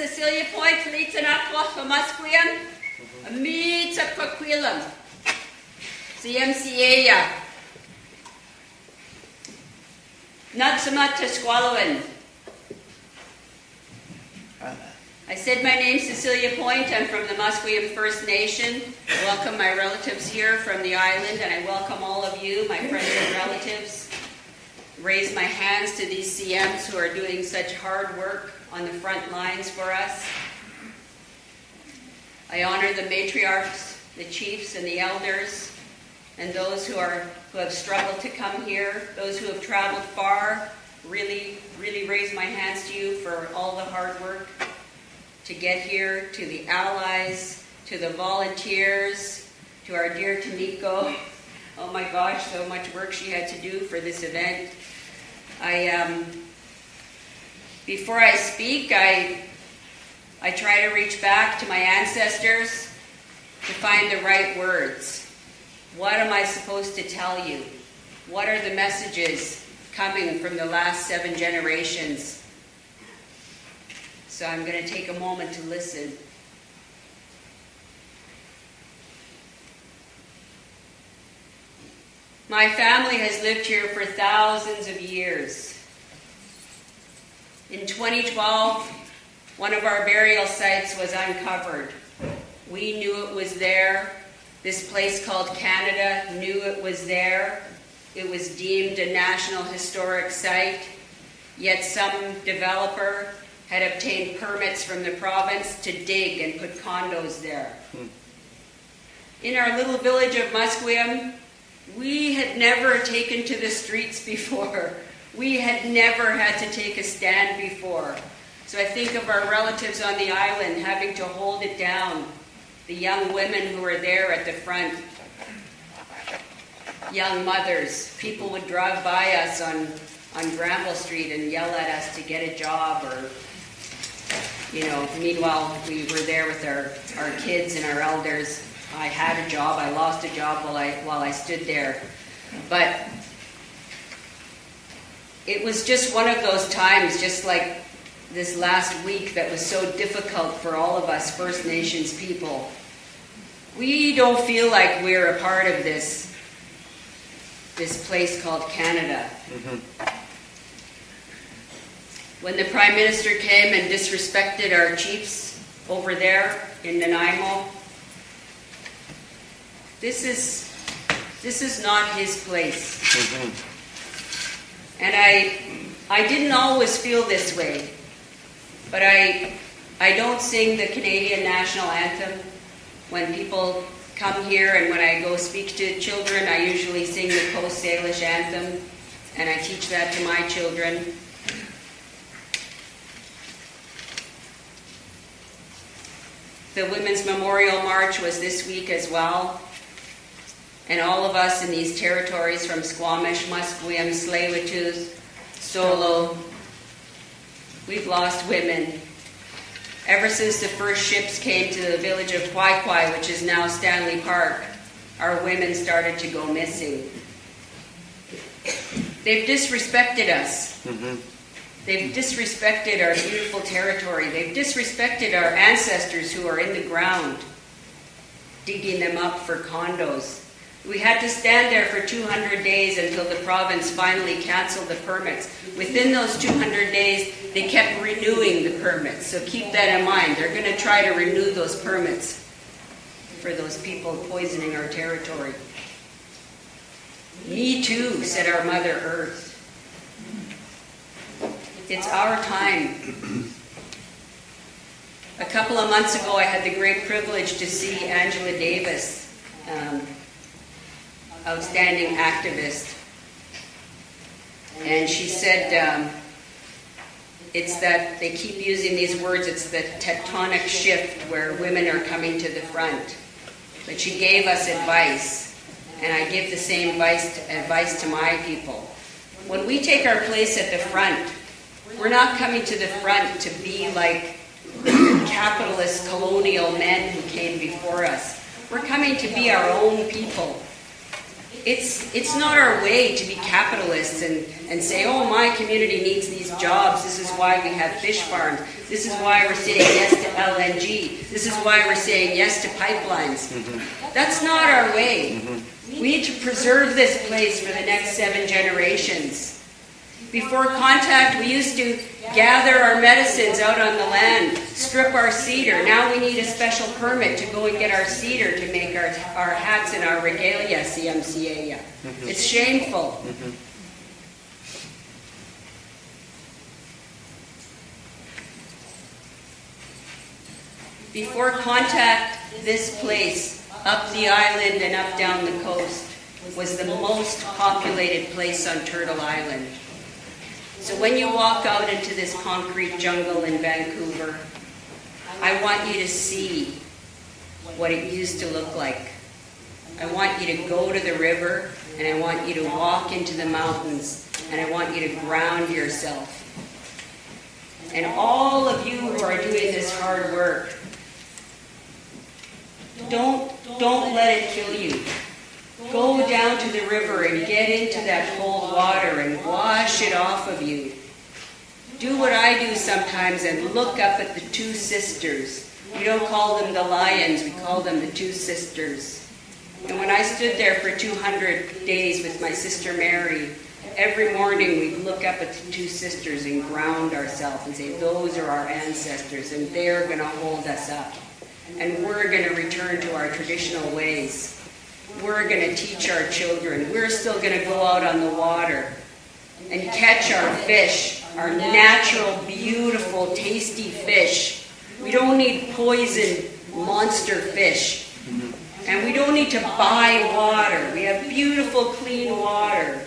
Cecilia Point, Litanakwa, Musqueam, Meets a Coquilum, CMCA, Nutsamat Tesqualoan. I said my name's Cecilia Point. I'm from the Musqueam First Nation. I welcome my relatives here from the island, and I welcome all of you, my friends and relatives. Raise my hands to these CMs who are doing such hard work on the front lines for us. I honor the matriarchs, the chiefs, and the elders, and those who have struggled to come here, those who have traveled far. Really raise my hands to you for all the hard work to get here, to the allies, to the volunteers, to our dear Tamiko. Oh my gosh, so much work she had to do for this event. Before I speak, I try to reach back to my ancestors to find the right words. What am I supposed to tell you? What are the messages coming from the last 7 generations? So I'm going to take a moment to listen. My family has lived here for thousands of years. In 2012, one of our burial sites was uncovered. We knew it was there. This place called Canada knew it was there. It was deemed a National Historic Site, yet some developer had obtained permits from the province to dig and put condos there. In our little village of Musqueam, we had never taken to the streets before. We had never had to take a stand before. So I think of our relatives on the island having to hold it down, the young women who were there at the front, young mothers. People would drive by us on Granville Street and yell at us to get a job, or meanwhile we were there with our kids and our elders. I had a job, I lost a job while I stood there. But it was just one of those times, just like this last week, that was so difficult for all of us First Nations people. We don't feel like we're a part of this place called Canada. Mm-hmm. When the Prime Minister came and disrespected our chiefs over there in Nanaimo, this is not his place. Mm-hmm. And I didn't always feel this way, but I don't sing the Canadian National Anthem when people come here, and when I go speak to children, I usually sing the Coast Salish Anthem, and I teach that to my children. The Women's Memorial March was this week as well. And all of us in these territories from Squamish, Musqueam, Tsleil-Waututh, Solo, we've lost women. Ever since the first ships came to the village of Kwai Kwai, which is now Stanley Park, our women started to go missing. They've disrespected us. Mm-hmm. They've disrespected our beautiful territory. They've disrespected our ancestors who are in the ground, digging them up for condos. We had to stand there for 200 days until the province finally canceled the permits. Within those 200 days, they kept renewing the permits. So keep that in mind. They're going to try to renew those permits for those people poisoning our territory. Me too, said our Mother Earth. It's our time. A couple of months ago, I had the great privilege to see Angela Davis, outstanding activist. And she said, it's that, they keep using these words, it's the tectonic shift where women are coming to the front. But she gave us advice, and I give the same advice to my people. When we take our place at the front, we're not coming to the front to be like the capitalist colonial men who came before us. We're coming to be our own people. it's not our way to be capitalists and say, oh, my community needs these jobs. This is why we have fish farms. This is why we're saying yes to LNG. This is why we're saying yes to pipelines. That's not our way. We need to preserve this place for the next 7 generations. Before contact, we used to gather our medicines out on the land, strip our cedar. Now we need a special permit to go and get our cedar to make our hats and our regalia, CMCA. It's shameful. Before contact, this place, up the island and up down the coast, was the most populated place on Turtle Island. So when you walk out into this concrete jungle in Vancouver, I want you to see what it used to look like. I want you to go to the river, and I want you to walk into the mountains, and I want you to ground yourself. And all of you who are doing this hard work, don't let it kill you. Go down to the river and get into that cold water and wash it off of you. Do what I do sometimes and look up at the 2 sisters. We don't call them the lions, we call them the 2 sisters. And when I stood there for 200 days with my sister Mary, every morning we'd look up at the 2 sisters and ground ourselves and say, those are our ancestors and they're going to hold us up. And we're going to return to our traditional ways. We're going to teach our children. We're still going to go out on the water and catch our fish, our natural, beautiful, tasty fish. We don't need poisoned monster fish. And we don't need to buy water. We have beautiful, clean water.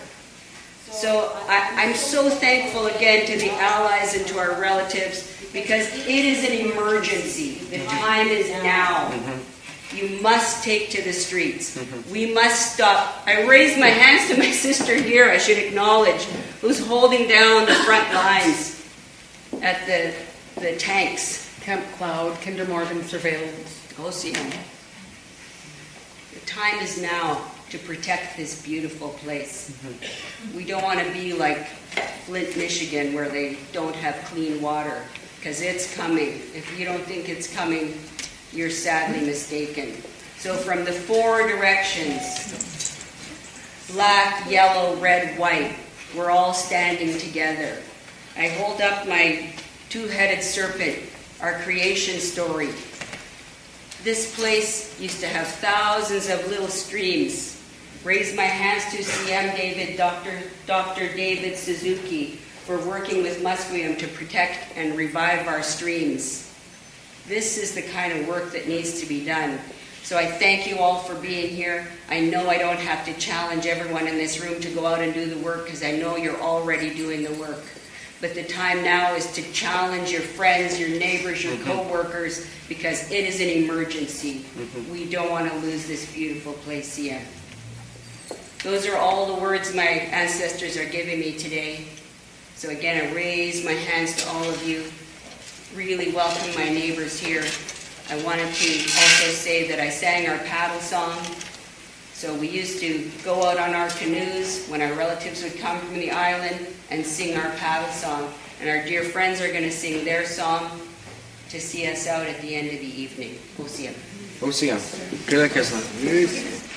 So I'm so thankful again to the allies and to our relatives because it is an emergency. The time is now. You must take to the streets. We must stop. I raised my hands to my sister here, I should acknowledge, who's holding down the front lines at the tanks. Camp Cloud, Kinder Morgan surveillance. Musqueam. The time is now to protect this beautiful place. We don't want to be like Flint, Michigan, where they don't have clean water, because it's coming. If you don't think it's coming, you're sadly mistaken. So from the 4 directions, black, yellow, red, white, we're all standing together. I hold up my 2-headed serpent, our creation story. This place used to have thousands of little streams. Raise my hands to CM David, Dr. David Suzuki, for working with Musqueam to protect and revive our streams. This is the kind of work that needs to be done. So I thank you all for being here. I know I don't have to challenge everyone in this room to go out and do the work because I know you're already doing the work. But the time now is to challenge your friends, your neighbors, your co-workers, because it is an emergency. We don't want to lose this beautiful place yet. Those are all the words my ancestors are giving me today. So again, I raise my hands to all of you. Really welcome my neighbors here. I wanted to also say that I sang our paddle song. So we used to go out on our canoes when our relatives would come from the island and sing our paddle song. And our dear friends are going to sing their song to see us out at the end of the evening. Musqueam. Musqueam. Good luck,